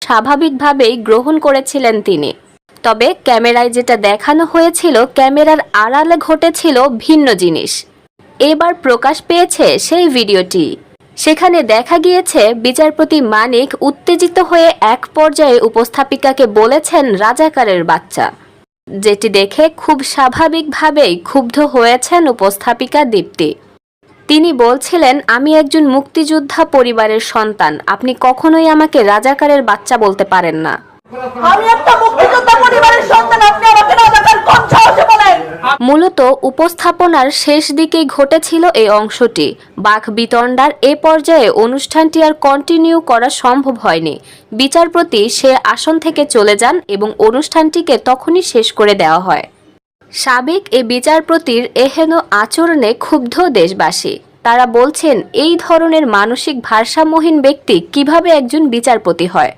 স্বাভাবিকভাবেই গ্রহণ করেছিলেন তিনি। তবে ক্যামেরায় যেটা দেখানো হয়েছিল, ক্যামেরার আড়ালে ঘটেছিল ভিন্ন জিনিস। এবার প্রকাশ পেয়েছে সেই ভিডিওটি। সেখানে দেখা গিয়েছে বিচারপতি মানিক উত্তেজিত হয়ে এক পর্যায়ে উপস্থাপিকাকে বলেছেন রাজাকারের বাচ্চা, যেটি দেখে খুব স্বাভাবিকভাবেই ক্ষুব্ধ হয়েছেন উপস্থাপিকা দীপ্তি। তিনি বলছিলেন, আমি একজন মুক্তিযোদ্ধা পরিবারের সন্তান, আপনি কখনোই আমাকে রাজাকারের বাচ্চা বলতে পারেন না। আমি একটা মুক্তিযোদ্ধা পরিবারের সন্তান, আপনি আমাকে রাজাকার কোন সাহসে বলেন? মূলত উপস্থাপনার শেষ দিকেই ঘটেছিল এই অংশটি। বাক বিতণ্ডার এ পর্যায়ে অনুষ্ঠানটি আর কন্টিনিউ করা সম্ভব হয়নি। বিচারপতি সে আসন থেকে চলে যান এবং অনুষ্ঠানটিকে তখনই শেষ করে দেওয়া হয়। সাবেক এ বিচারপতির এহেন আচরণে ক্ষুব্ধ দেশবাসী। তারা বলছেন, এই ধরনের মানসিক ভারসাম্যহীন ব্যক্তি কিভাবে একজন বিচারপতি হয়।